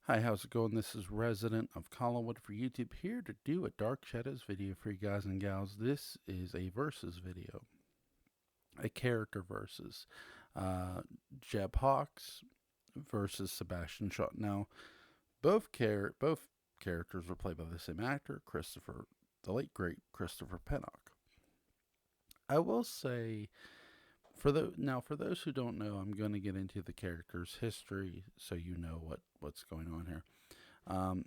Hi, how's it going? This is Resident of Collinwood for YouTube here to do a Dark Shadows video for you guys and gals. This is a versus video, a character versus. Uh, Jeb Hawks versus Sebastian Shaw. Now, both characters were played by the same actor, the late great Christopher Pennock. I will say, for those who don't know, I'm going to get into the character's history so you know what's going on here. Um,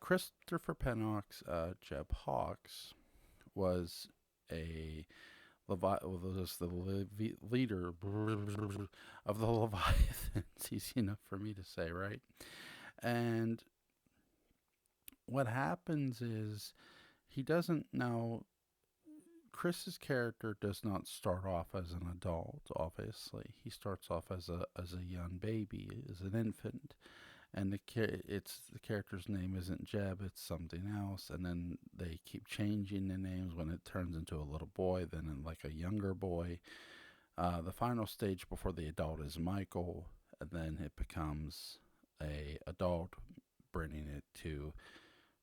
Christopher Pennock's Jeb Hawks was a was the leader of the Leviathans. Easy enough for me to say, right? And what happens is he doesn't now. Chris's character does not start off as an adult. Obviously, he starts off as a young baby, as an infant, and the character's name isn't Jeb, it's something else, and then they keep changing the names when it turns into a little boy, then in like a younger boy. The final stage before the adult is Michael, and then it becomes a adult, bringing it to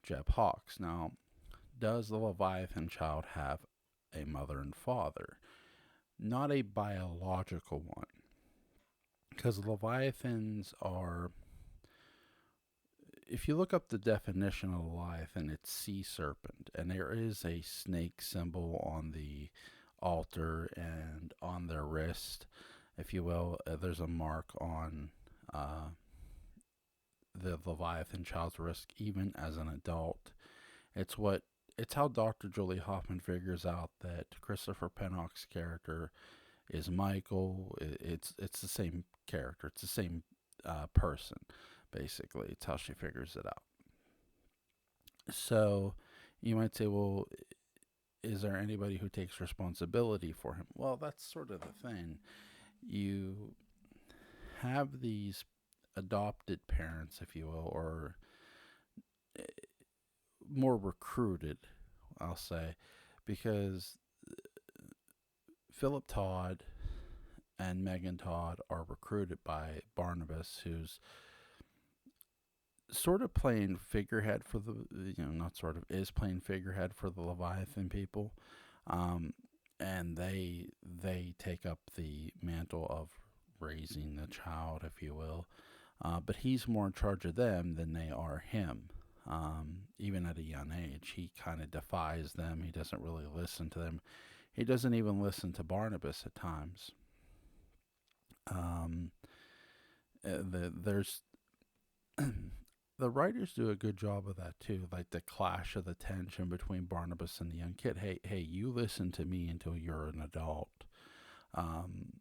Jeb Hawks. Now, does the Leviathan child have a mother and father? Not a biological one, because Leviathans are, if you look up the definition of Leviathan, it's sea serpent, and there is a snake symbol on the altar and on their wrist, if you will. There's a mark on uh, the Leviathan child's wrist, even as an adult. It's what it's how Dr. Julie Hoffman figures out that Christopher Pennock's character is Michael. It's the same character. It's the same person, basically. It's how she figures it out. So you might say, well, is there anybody who takes responsibility for him? Well, that's sort of the thing. You have these adopted parents, if you will, or eh, more recruited, I'll say, because Philip Todd and Megan Todd are recruited by Barnabas, who's sort of playing figurehead for not sort of, is playing figurehead for the Leviathan people. Um, and they take up the mantle of raising the child, if you will. But he's more in charge of them than they are him. Even at a young age, he kind of defies them. He doesn't really listen to them. He doesn't even listen to Barnabas at times. Um, there's the writers do a good job of that too, like the clash of the tension between Barnabas and the young kid. Hey, you listen to me until you're an adult. Um,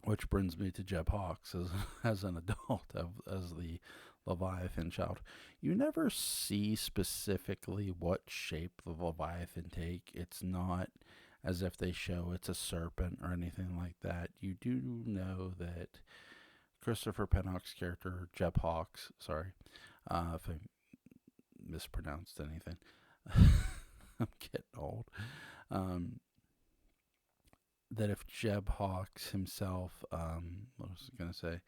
which brings me to Jeb Hawks as as an adult, as the Leviathan child. You never see specifically what shape the Leviathan take. It's not as if they show it's a serpent or anything like that. You do know that Christopher Pennock's character, Jeb Hawks, sorry, if I mispronounced anything, I'm getting old. Um, that if Jeb Hawks himself, what was I going to say?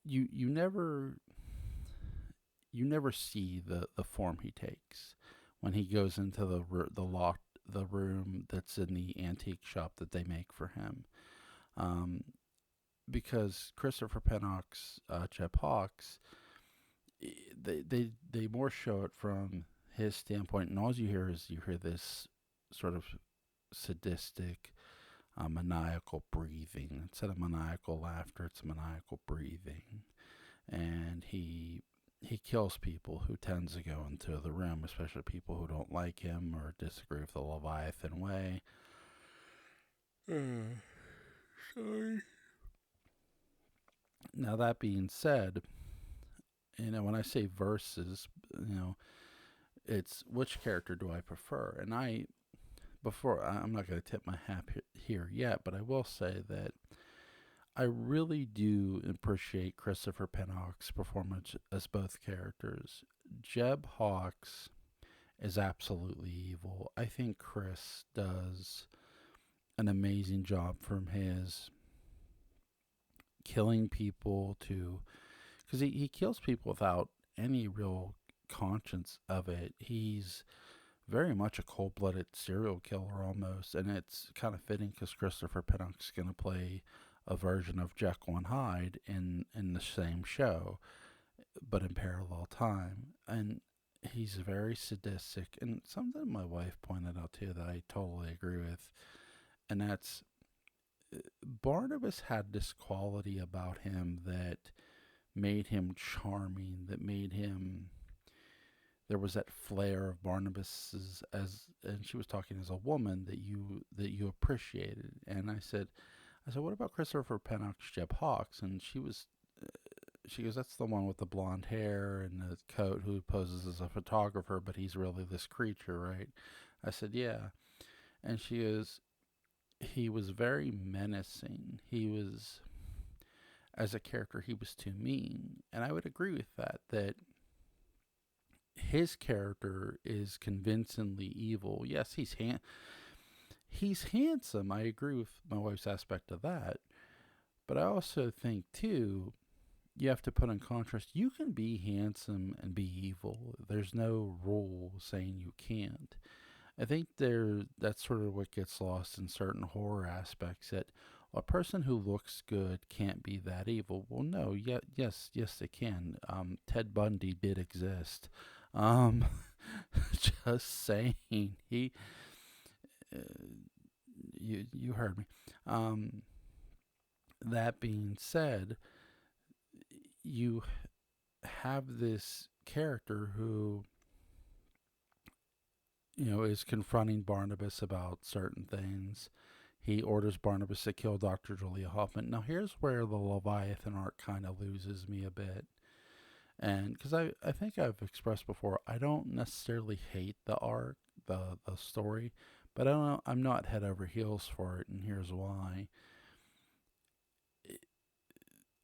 You never see the form he takes when he goes into the room that's in the antique shop that they make for him. Um, because Christopher Pennock's Jeb Hawks, they more show it from his standpoint, and all you hear this sort of sadistic, maniacal breathing. Instead of maniacal laughter, it's maniacal breathing, and he kills people who tends to go into the room, especially people who don't like him or disagree with the Leviathan way. Sorry. Now that being said, when I say verses, it's which character do I prefer? And I'm not going to tip my hat here yet, but I will say that I really do appreciate Christopher Pennock's performance as both characters. Jeb Hawks is absolutely evil. I think Chris does an amazing job from his killing people to, because he kills people without any real conscience of it. He's very much a cold-blooded serial killer almost, and it's kind of fitting because Christopher Pennock's going to play a version of Jekyll and Hyde in the same show, but in parallel time. And he's very sadistic, and something my wife pointed out too that I totally agree with, and that's Barnabas had this quality about him that made him charming, that made him, there was that flair of Barnabas's, as, and she was talking as a woman, that you appreciated. And I said, what about Christopher Pennock's Jeb Hawks? And she goes, that's the one with the blonde hair and the coat who poses as a photographer, but he's really this creature, right? I said, yeah. And she goes, he was very menacing. He was, as a character, he was too mean. And I would agree with that, that his character is convincingly evil. Yes, he's handsome. I agree with my wife's aspect of that. But I also think too, you have to put in contrast. You can be handsome and be evil. There's no rule saying you can't. I think that's sort of what gets lost in certain horror aspects, that a person who looks good can't be that evil. Well, no, yes, they can. Ted Bundy did exist. Um, just saying. Uh, you heard me. Um, that being said, you have this character who, is confronting Barnabas about certain things. He orders Barnabas to kill Dr. Julia Hoffman. Now, here's where the Leviathan arc kind of loses me a bit. And because I think I've expressed before, I don't necessarily hate the arc, the story, but I'm not head over heels for it, and here's why.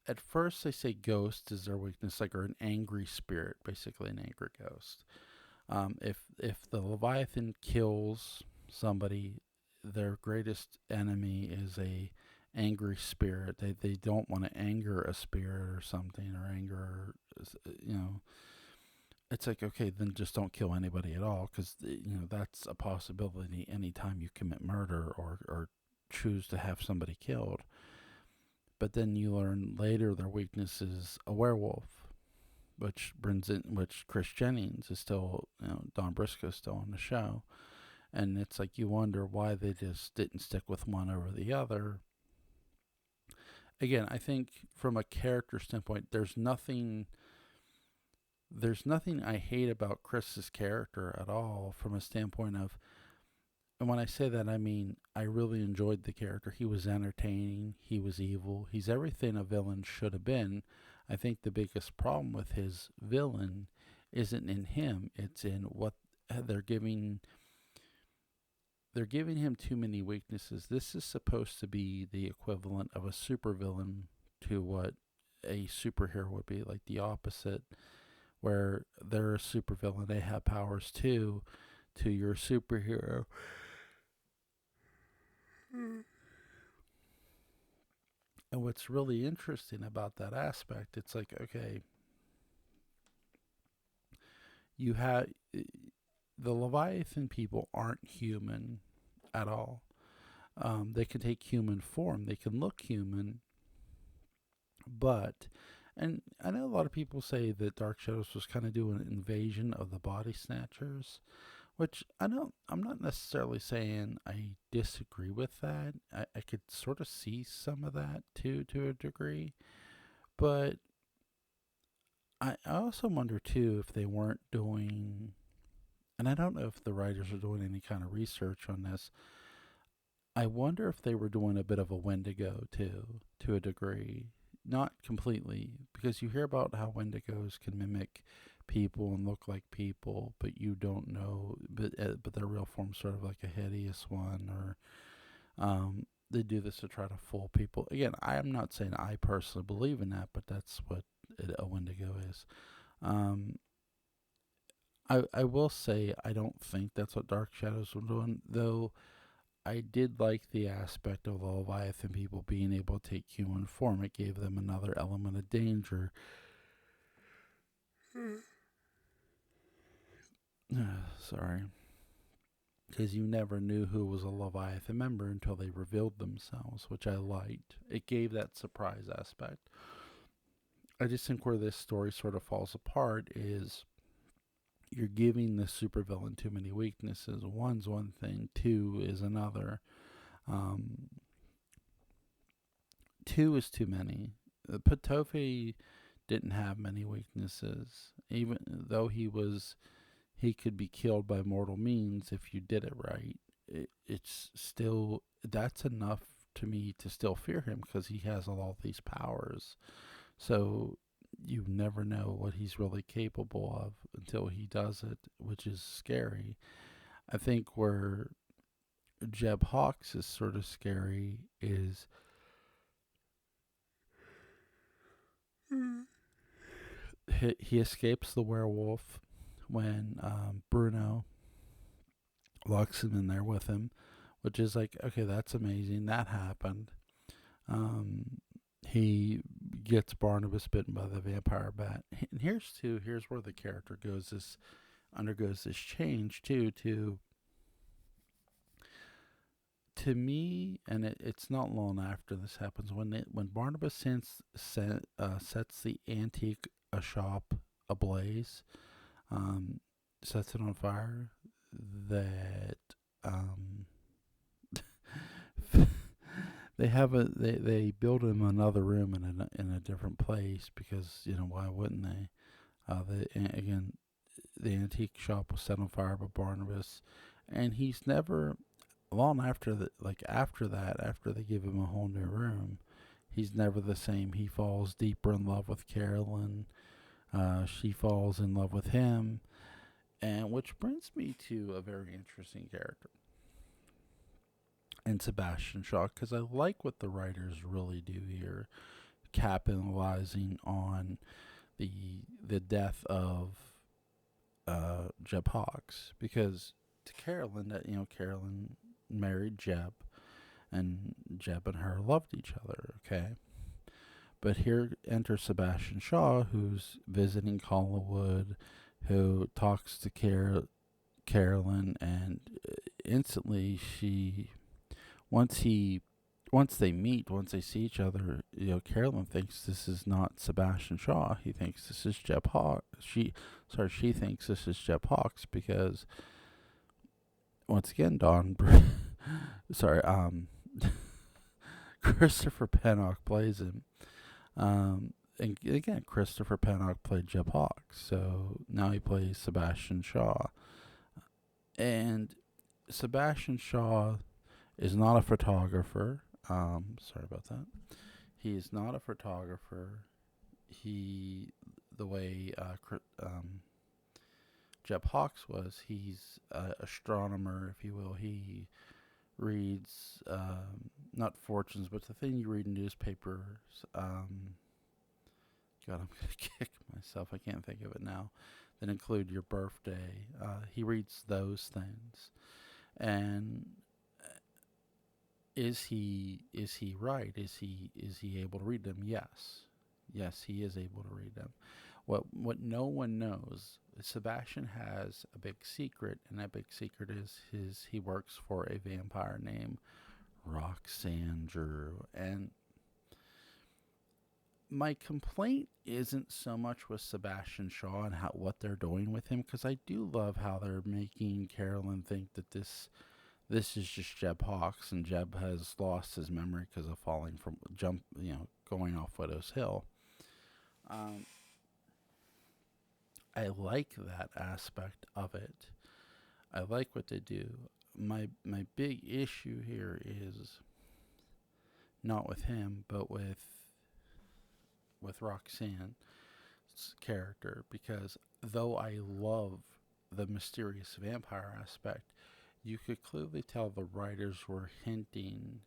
At first, they say ghost is their weakness, like, or an angry spirit, basically an angry ghost. If the Leviathan kills somebody, their greatest enemy is a angry spirit. They don't want to anger a spirit or something, or anger, you know. It's like, okay, then just don't kill anybody at all, because that's a possibility anytime you commit murder or choose to have somebody killed. But then you learn later their weakness is a werewolf, which Chris Jennings is still, Don Briscoe is still on the show. And it's like you wonder why they just didn't stick with one over the other. Again, I think from a character standpoint, there's nothing I hate about Chris's character at all, from a standpoint of, and when I say that, I mean I really enjoyed the character. He was entertaining. He was evil. He's everything a villain should have been. I think the biggest problem with his villain isn't in him. It's in what they're giving. They're giving him too many weaknesses. This is supposed to be the equivalent of a supervillain to what a superhero would be, like the opposite, where they're a supervillain. They have powers too, to your superhero. And what's really interesting about that aspect, it's like, okay, you have the Leviathan people aren't human at all. They can take human form, they can look human, but, and I know a lot of people say that Dark Shadows was kind of doing an invasion of the body snatchers, which I'm not necessarily saying I disagree with that. I could sort of see some of that too, to a degree. But I also wonder too if they weren't doing, and I don't know if the writers are doing any kind of research on this. I wonder if they were doing a bit of a Wendigo too, to a degree. Not completely, because you hear about how Wendigos can mimic people and look like people, but you don't know, but their real form's sort of like a hideous one, or they do this to try to fool people. Again, I am not saying I personally believe in that, but that's what a Wendigo is. Um, I will say I don't think that's what Dark Shadows were doing, though. I did like the aspect of the Leviathan people being able to take human form. It gave them another element of danger. Sorry. Because you never knew who was a Leviathan member until they revealed themselves, which I liked. It gave that surprise aspect. I just think where this story sort of falls apart is you're giving the supervillain too many weaknesses. One's one thing, two is another. Um, two is too many. Patofe didn't have many weaknesses, even though he could be killed by mortal means if you did it right. It's still that's enough to me to still fear him because he has all these powers. So you never know what he's really capable of until he does it, which is scary. I think where Jeb Hawks is sort of scary is he escapes the werewolf when Bruno locks him in there with him, which is like, okay, that's amazing. That happened. Um, he gets Barnabas bitten by the vampire bat. And here's where the character undergoes this change too. To me, and it's not long after this happens when Barnabas sets the antique shop ablaze, um, sets it on fire. That um, they build him another room in a different place because why wouldn't they? Again, the antique shop was set on fire by Barnabas, and he's never long after that. Like after that, after they give him a whole new room, he's never the same. He falls deeper in love with Carolyn. She falls in love with him, and which brings me to a very interesting character and Sebastian Shaw because I like what the writers really do here, capitalizing on the death of Jeb Hawks because to Carolyn that Carolyn married Jeb and Jeb and her loved each other. Okay, but here enters Sebastian Shaw who's visiting Collinwood, who talks to Carolyn and instantly she once he once they meet, once they see each other, Carolyn thinks this is not Sebastian Shaw. He thinks this is Jeb Hawks. She thinks this is Jeb Hawks because once again, sorry, Christopher Pennock plays him. And again, Christopher Pennock played Jeb Hawks, so now he plays Sebastian Shaw. And Sebastian Shaw is not a photographer. Sorry about that. He is not a photographer. He, the way Jeb Hawks was, he's an astronomer, if you will. He reads not fortunes, but the thing you read in newspapers. God, I'm gonna kick myself. I can't think of it now. That include your birthday. He reads those things, and is he right? Is he able to read them? Yes, he is able to read them. What no one knows, Sebastian has a big secret, and that big secret is he works for a vampire named Roxanne Drew. And my complaint isn't so much with Sebastian Shaw and what they're doing with him, because I do love how they're making Carolyn think that this is just Jeb Hawks, and Jeb has lost his memory because of falling from going off Widow's Hill. Um, I like that aspect of it. I like what they do. My big issue here is not with him, but with Roxanne's character, because though I love the mysterious vampire aspect, you could clearly tell the writers were hinting.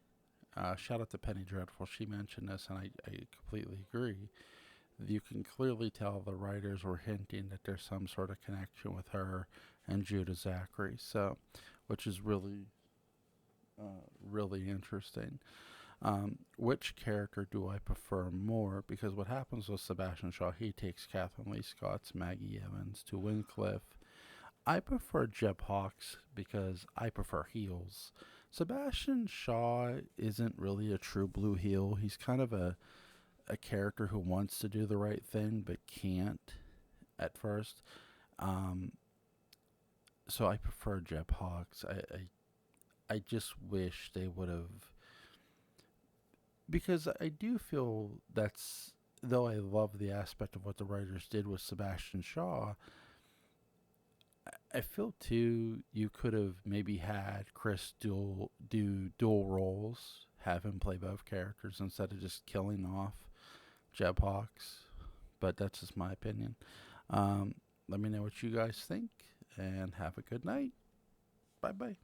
Shout out to Penny Dreadful. She mentioned this, and I completely agree. You can clearly tell the writers were hinting that there's some sort of connection with her and Judah Zachary. So, which is really really interesting. Which character do I prefer more? Because what happens with Sebastian Shaw, he takes Catherine Lee Scott's Maggie Evans to Wincliffe. I prefer Jeb Hawks because I prefer heels. Sebastian Shaw isn't really a true blue heel. He's kind of a character who wants to do the right thing but can't at first. Um, so I prefer Jeb Hawks. I just wish they would have, because I do feel that's, though I love the aspect of what the writers did with Sebastian Shaw, I feel too you could have maybe had Chris do dual roles, have him play both characters instead of just killing off Jeb Hawks. But that's just my opinion. Um, Let me know what you guys think, and have a good night. Bye bye.